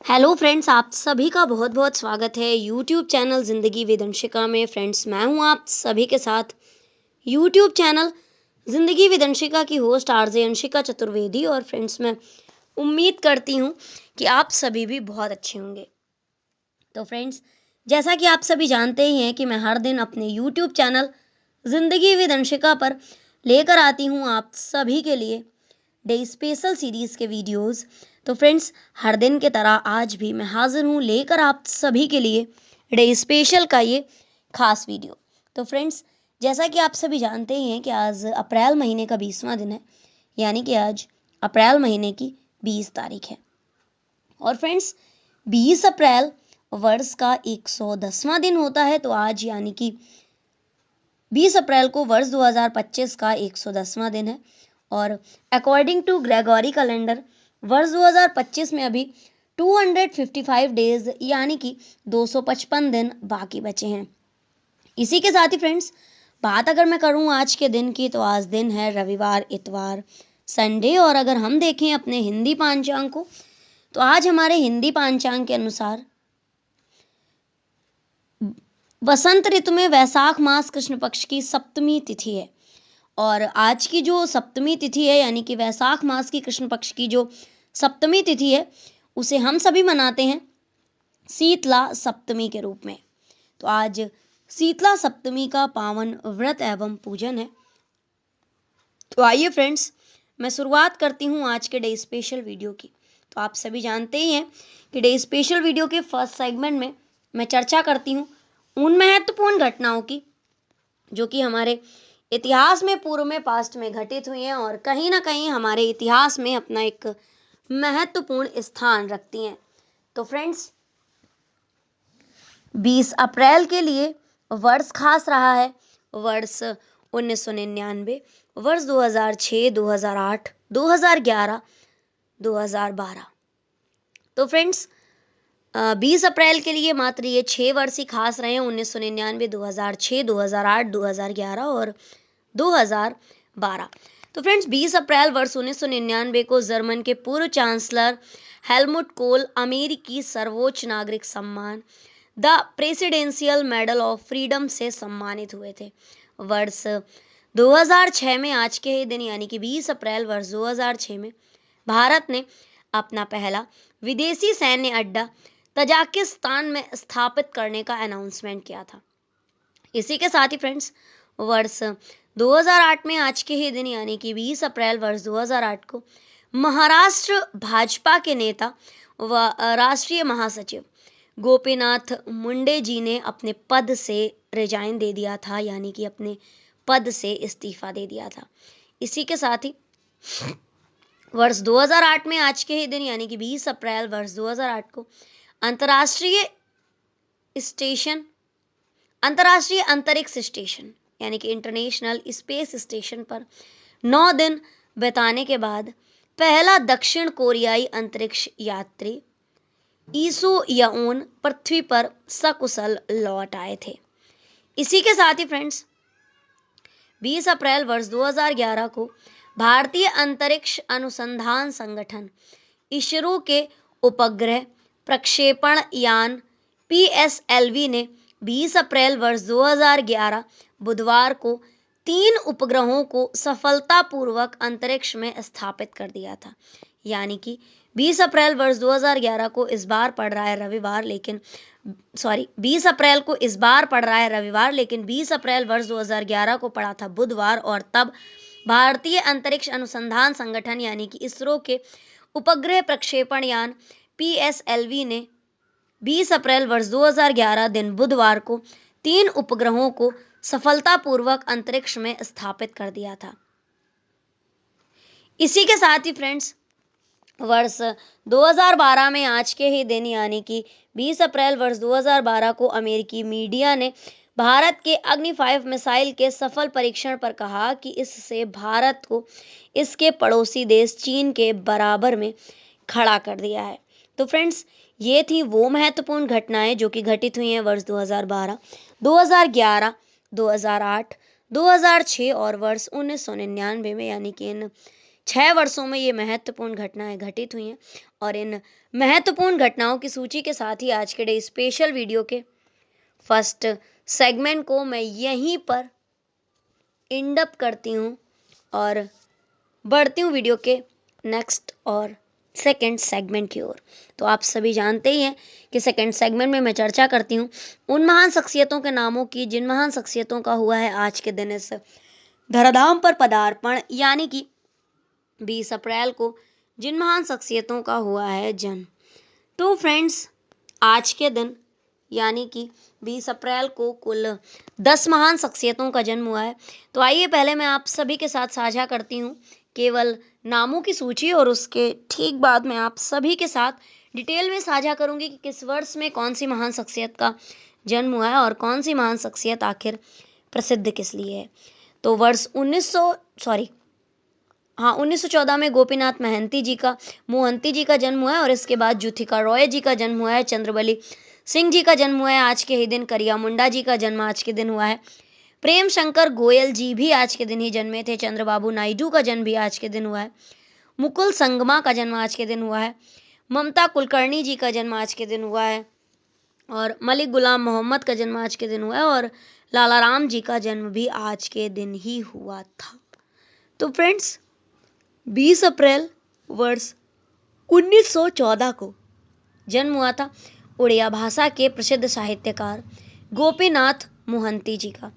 Hello friends, आप सभी का बहुत बहुत स्वागत है यूट्यूब चैनल ज़िंदगी विद अंशिका में। फ्रेंड्स, मैं हूं आप सभी के साथ यूट्यूब चैनल ज़िंदगी विद अंशिका की होस्ट आरजे अंशिका चतुर्वेदी। और फ्रेंड्स, मैं उम्मीद करती हूं कि आप सभी भी बहुत अच्छे होंगे। तो फ्रेंड्स, जैसा कि आप सभी जानते ही हैं कि मैं हर दिन अपने यूट्यूब चैनल ज़िंदगी विद अंशिका पर लेकर आती हूं आप सभी के लिए डे स्पेशल सीरीज़ के वीडियोस। तो फ्रेंड्स, हर दिन की तरह आज भी मैं हाजिर हूँ लेकर आप सभी के लिए डे स्पेशल का ये खास वीडियो। तो फ्रेंड्स, जैसा कि आप सभी जानते ही हैं कि आज अप्रैल महीने का 20वां दिन है, यानी कि आज अप्रैल महीने की 20 तारीख है। और फ्रेंड्स, 20 अप्रैल वर्ष का 110वां दिन होता है। तो आज यानी कि 20 अप्रैल को वर्ष 2025 का 110वां दिन है। और अकॉर्डिंग टू ग्रेगोरी कैलेंडर वर्ष 2025 में अभी 255 डेज यानी कि 255 दिन बाकी बचे हैं। इसी के साथ ही फ्रेंड्स, बात अगर मैं करूं आज के दिन की, तो आज दिन है रविवार, इतवार, संडे। और अगर हम देखें अपने हिंदी पांचांग को, तो आज हमारे हिंदी पांचांग के अनुसार वसंत ऋतु में वैशाख मास कृष्ण पक्ष की सप्तमी तिथि है। और आज की जो सप्तमी तिथि है, यानी कि वैशाख मास की कृष्ण पक्ष की जो सप्तमी तिथि है, उसे हम सभी मनाते हैं शीतला सप्तमी के रूप में। तो आज शीतला सप्तमी का पावन व्रत एवं पूजन है। तो आइए फ्रेंड्स, मैं शुरुआत करती हूँ आज के डे स्पेशल वीडियो की। तो आप सभी जानते ही हैं कि डे स्पेशल वीडियो के फर्स्ट सेगमेंट में मैं चर्चा करती हूँ उन महत्वपूर्ण घटनाओं की जो कि हमारे इतिहास में, पूर्व में, पास्ट में घटित हुई हैं और कहीं ना कहीं हमारे इतिहास में अपना एक महत्वपूर्ण स्थान रखती हैं। तो फ्रेंड्स, 20 अप्रैल के लिए वर्ष खास रहा है। वर्ष 1999, वर्ष 2006, 2008, 2011, 2012। तो फ्रेंड्स, 20 अप्रैल के लिए मात्र ये 6 वर्ष ही खास रहे हैं, 1999, 2006, 2008, 2011 और 2012। तो फ्रेंड्स, 20 अप्रैल वर्ष 1999 को जर्मन के पूर्व चांसलर हेलमुट कोल अमेरिकी सर्वोच्च नागरिक सम्मान the presidential medal of freedom से सम्मानित हुए थे। वर्ष 2006 में आज के ही दिन यानी कि 20 अप्रैल वर्ष 2006 में भारत ने अपना पहला विदेशी सैन्य अड्डा तजाकिस्तान में स्थापित करने का अनाउंसमेंट किया था। इसी के साथ ही फ्रेंड्स, वर्ष 2008 में आज के ही दिन यानी कि 20 अप्रैल वर्ष 2008 को महाराष्ट्र भाजपा के नेता व राष्ट्रीय महासचिव गोपीनाथ मुंडे जी ने अपने पद से रिजाइन दे दिया था, यानी कि अपने पद से इस्तीफा दे दिया था। इसी के साथ ही वर्ष 2008 में आज के ही दिन यानी कि 20 अप्रैल वर्ष 2008 को अंतर्राष्ट्रीय अंतरिक्ष स्टेशन यानी कि इंटरनेशनल स्पेस स्टेशन पर 9 दिन बिताने के बाद पहला दक्षिण कोरियाई अंतरिक्ष यात्री ईसो याओन पृथ्वी पर सकुशल लौट आए थे। इसी के साथ ही फ्रेंड्स, 20 अप्रैल वर्ष 2011 को भारतीय अंतरिक्ष अनुसंधान संगठन इसरो के उपग्रह प्रक्षेपण यान PSLV ने 20 अप्रैल वर्ष 2011 बुधवार को 3 उपग्रहों को सफलतापूर्वक अंतरिक्ष में स्थापित कर दिया था। यानी कि 20 अप्रैल वर्ष 2011 को इस बार पड़ रहा है रविवार, लेकिन 20 अप्रैल को इस बार पड़ रहा है रविवार, लेकिन 20 अप्रैल वर्ष 2011 को पड़ा था बुधवार। और तब भारतीय अंतरिक्ष अनुसंधान संगठन यानी कि इसरो के उपग्रह प्रक्षेपण यान PSLV ने 20 अप्रैल वर्ष 2011 दिन बुधवार को 3 उपग्रहों को सफलतापूर्वक अंतरिक्ष में स्थापित कर दिया था। इसी के साथ ही फ्रेंड्स, वर्ष 2012 में आज के ही दिन यानी कि 20 अप्रैल वर्ष 2012 को अमेरिकी मीडिया ने भारत के अग्नि 5 मिसाइल के सफल परीक्षण पर कहा कि इससे भारत को इसके पड़ोसी देश चीन के बराबर में खड़ा कर दिया है। तो फ्रेंड्स, ये थी वो महत्वपूर्ण घटनाएं जो कि घटित हुई हैं वर्ष 2012, 2011, 2008, 2006 और वर्ष 1999 में, यानी कि इन 6 वर्षों में ये महत्वपूर्ण घटनाएं घटित हुई हैं। और इन महत्वपूर्ण घटनाओं की सूची के साथ ही आज के डे स्पेशल वीडियो के फर्स्ट सेगमेंट को मैं यहीं पर एंड अप करती हूँ और बढ़ती हूँ वीडियो के नेक्स्ट और सेकंड सेगमेंट की ओर। तो आप सभी जानते ही हैं कि सेकंड सेगमेंट में मैं चर्चा करती हूँ उन महान शख्सियतों के नामों की जिन महान शख्सियतों का हुआ है आज के दिन इस धराधाम पर पदार्पण, यानी कि 20 अप्रैल को जिन महान शख्सियतों का हुआ है जन्म। तो फ्रेंड्स, आज के दिन यानी कि 20 अप्रैल को कुल 10 महान शख्सियतों का जन्म हुआ है। तो आइए पहले मैं आप सभी के साथ साझा करती हूँ केवल नामों की सूची, और उसके ठीक बाद में आप सभी के साथ डिटेल में साझा करूंगी कि किस वर्ष में कौन सी महान शख्सियत का जन्म हुआ है और कौन सी महान शख्सियत आखिर प्रसिद्ध किस लिए है। तो वर्ष 1914 में गोपीनाथ मोहंती जी का जन्म हुआ है, और इसके बाद ज्योतिका रॉय जी का जन्म हुआ है। चंद्रबली सिंह जी का जन्म हुआ है आज के ही दिन। करिया मुंडा जी का जन्म आज के दिन हुआ है। प्रेम शंकर गोयल जी भी आज के दिन ही जन्मे थे। चंद्रबाबू नायडू का जन्म भी आज के दिन हुआ है। मुकुल संगमा का जन्म आज के दिन हुआ है। ममता कुलकर्णी जी का जन्म आज के दिन हुआ है, और मलिक गुलाम मोहम्मद का जन्म आज के दिन हुआ है, और लाला राम जी का जन्म भी आज के दिन ही हुआ था। तो फ्रेंड्स, 20 अप्रैल वर्ष 1914 को जन्म हुआ था उड़िया भाषा के प्रसिद्ध साहित्यकार गोपीनाथ मोहंती जी का।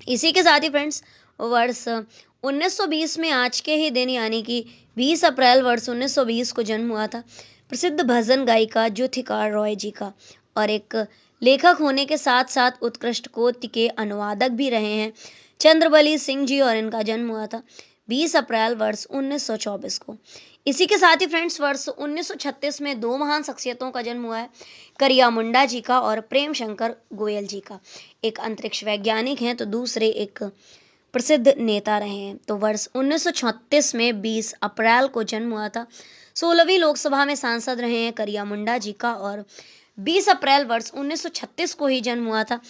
इसी के साथ ही फ्रेंड्स, वर्ष 1920 में आज के ही दिन यानी कि 20 अप्रैल वर्ष 1920 को जन्म हुआ था प्रसिद्ध भजन गायिका ज्योतिका रॉय जी का, और एक लेखक होने के साथ साथ उत्कृष्ट कोटि के अनुवादक भी रहे हैं चंद्रबली सिंह जी, और इनका जन्म हुआ था 20 अप्रैल वर्ष 1924 को। इसी के साथ ही फ्रेंड्स, वर्ष 1936 में दो महान शख्सियतों का जन्म हुआ है, करिया मुंडा जी का और प्रेम शंकर गोयल जी का। एक अंतरिक्ष वैज्ञानिक हैं तो दूसरे एक प्रसिद्ध नेता रहे हैं। तो वर्ष 1936 में 20 अप्रैल को जन्म हुआ था। 16वीं लोकसभा में सांसद रहे हैं करिया मुंडा जी का, और 20 अप्रैल वर्ष 1936 को ही जन्म हुआ था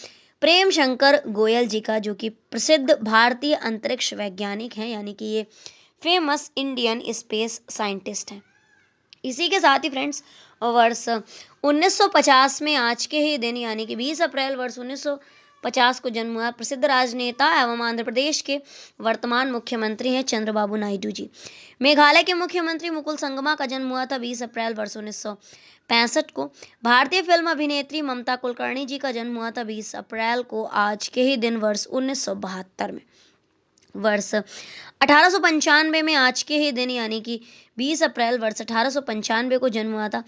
प्रेम शंकर गोयल जी का, जो कि प्रसिद्ध भारतीय अंतरिक्ष वैज्ञानिक हैं, यानी कि ये फेमस इंडियन स्पेस साइंटिस्ट हैं। इसी के साथ ही फ्रेंड्स, वर्ष 1950 में आज के ही दिन यानी कि 20 अप्रैल वर्ष 1950 को जन्म हुआ प्रसिद्ध राजनेता एवं आंध्र प्रदेश के वर्तमान मुख्यमंत्री हैं चंद्रबाबू नायडू जी। मेघालय के मुख्यमंत्री मुकुल संगमा का जन्म हुआ था 20 अप्रैल वर्ष 1965 को। भारतीय फिल्म अभिनेत्री ममता कुलकर्णी जी का जन्म हुआ था 20 अप्रैल को आज के ही दिन वर्ष 1972 में। वर्ष 1895 में आज के ही दिन यानी कि 20 अप्रैल वर्ष 1895 को जन्म हुआ था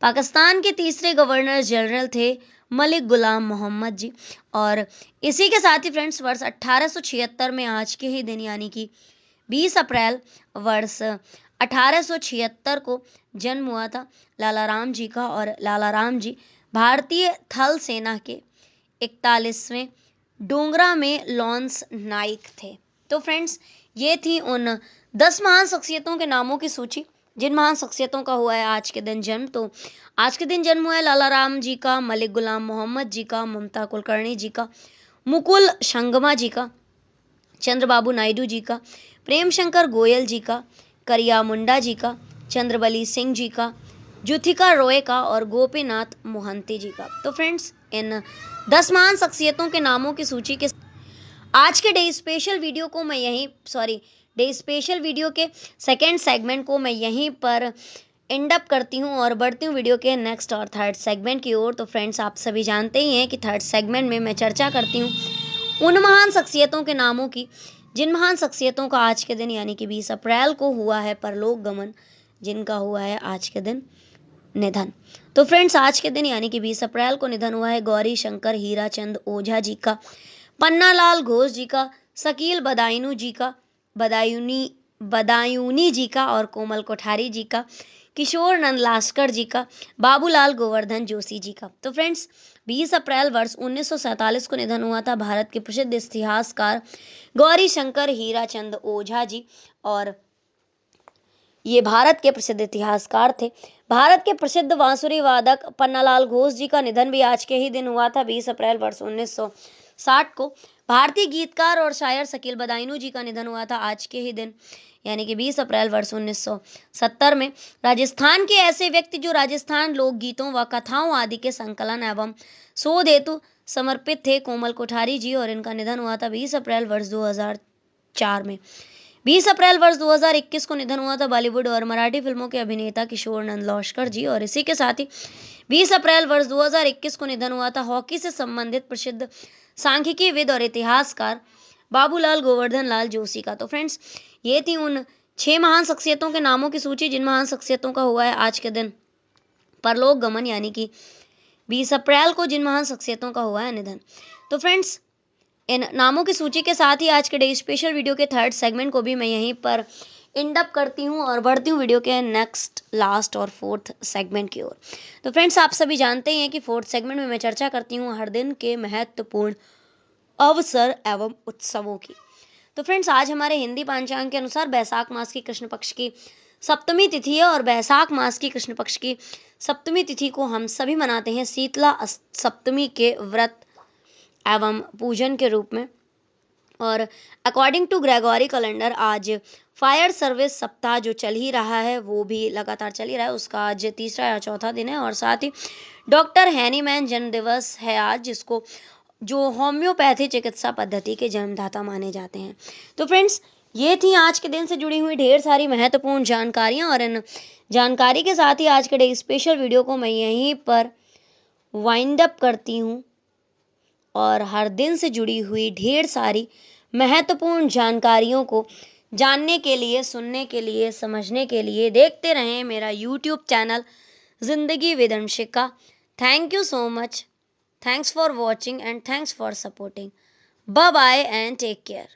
पाकिस्तान के तीसरे गवर्नर जनरल थे मलिक गुलाम मोहम्मद जी। और इसी के साथ ही फ्रेंड्स, वर्ष 1876 में आज के ही दिन यानी कि 20 अप्रैल वर्ष 1876 को जन्म हुआ था लाला राम जी का, और लाला राम जी भारतीय थल सेना के 41वें डोगरा में लॉन्स नाइक थे। तो फ्रेंड्स, ये थी उन 10 महान शख्सियतों के नामों की सूची जिन महान शख्सियतों का हुआ है आज के दिन जन्म। तो आज के दिन जन्म हुआ है लाला राम जी का, मलिक गुलाम मोहम्मद जी का, ममता कुलकर्णी जी का, मुकुल संगमा जी का, चंद्रबाबू नायडू जी का, प्रेम शंकर गोयल जी का, करिया मुंडा जी का, चंद्रबली सिंह जी का, ज्योतिका रॉय का और गोपीनाथ मोहंती जी का। तो फ्रेंड्स, इन 10 महान शख्सियतों के नामों की सूची के आज के डे स्पेशल वीडियो को मैं डे स्पेशल वीडियो के सेकंड सेगमेंट को मैं यहीं पर एंड अप करती हूँ और बढ़ती हूँ वीडियो के नेक्स्ट और थर्ड सेगमेंट की ओर। तो फ्रेंड्स, आप सभी जानते ही हैं कि थर्ड सेगमेंट में मैं चर्चा करती हूँ उन महान शख्सियतों के नामों की जिन महान शख्सियतों का आज के दिन यानी कि 20 अप्रैल को हुआ है परलोक गमन, जिनका हुआ है आज के दिन निधन। तो फ्रेंड्स, आज के दिन यानी कि 20 अप्रैल को निधन हुआ है गौरी शंकर हीराचंद ओझा जी का, पन्नालाल घोष जी का, शकील बदायूनी जी का और कोमल कोठारी जी का, किशोर नंद लास्कर जी का, बाबूलाल गोवर्धन जोशी जी का। तो फ्रेंड्स, 20 अप्रैल वर्ष 1947 को निधन हुआ था भारत के प्रसिद्ध इतिहासकार गौरी शंकर हीराचंद ओझा जी, और ये भारत के प्रसिद्ध इतिहासकार थे। भारत के प्रसिद्ध बांसुरी वादक पन्नालाल घोष जी का निधन भी आज के ही दिन हुआ था 20 अप्रैल वर्ष 1960 को। भारतीय गीतकार और शायर शकील बदायूं जी का निधन हुआ था आज के ही दिन, यानी कि 20 अप्रैल वर्ष 1970 में। राजस्थान के ऐसे व्यक्ति जो राजस्थान लोकगीतों व कथाओं आदि के संकलन एवं शोध हेतु समर्पित थे, कोमल कोठारी जी, और इनका निधन हुआ था 20 अप्रैल वर्ष 2004 में। 20 अप्रैल वर्ष 2021 को निधन हुआ था बॉलीवुड और मराठी फिल्मों के अभिनेता किशोर नंदलौशकर जी, और इसी के साथ ही 20 अप्रैल वर्ष 2021 को निधन हुआ था हॉकी से संबंधित प्रसिद्ध सांख्यिकीविद और इतिहासकार बाबूलाल गोवर्धन लाल जोशी का। तो फ्रेंड्स, ये थी उन 6 महान शख्सियतों के नामों की सूची जिन महान शख्सियतों का हुआ है आज के दिन परलोक गमन, यानी कि 20 अप्रैल को जिन महान शख्सियतों का हुआ है निधन। तो फ्रेंड्स, इन नामों की सूची के साथ ही आज के डे स्पेशल वीडियो के थर्ड सेगमेंट को भी मैं यहीं पर एंड अप करती हूँ और बढ़ती हूँ वीडियो के नेक्स्ट, लास्ट और फोर्थ सेगमेंट की ओर। तो फ्रेंड्स, आप सभी जानते ही हैं कि फोर्थ सेगमेंट में मैं चर्चा करती हूँ हर दिन के महत्वपूर्ण अवसर एवं उत्सवों की। तो फ्रेंड्स, आज हमारे हिंदी पंचांग के अनुसार बैसाख मास की कृष्ण पक्ष की सप्तमी तिथि है, और बैसाख मास की कृष्ण पक्ष की सप्तमी तिथि को हम सभी मनाते हैं शीतला सप्तमी के व्रत एवं पूजन के रूप में। और अकॉर्डिंग टू ग्रेगोरी कैलेंडर आज फायर सर्विस सप्ताह जो चल ही रहा है, वो भी लगातार चल ही रहा है, उसका आज तीसरा या चौथा दिन है। और साथ ही डॉक्टर हैनीमैन जन्म दिवस है आज, जिसको जो होम्योपैथी चिकित्सा पद्धति के जन्मदाता माने जाते हैं। तो फ्रेंड्स, ये थी आज के दिन से जुड़ी हुई ढेर सारी महत्वपूर्ण जानकारियां, और इन जानकारी के साथ ही आज के डे स्पेशल वीडियो को मैं यहीं पर वाइंड अप करती हूँ। और हर दिन से जुड़ी हुई ढेर सारी महत्वपूर्ण जानकारियों को जानने के लिए, सुनने के लिए, समझने के लिए देखते रहें मेरा YouTube channel Zindagi with Anshika. Thank you so much, thanks for watching and thanks for supporting. Bye bye and take care.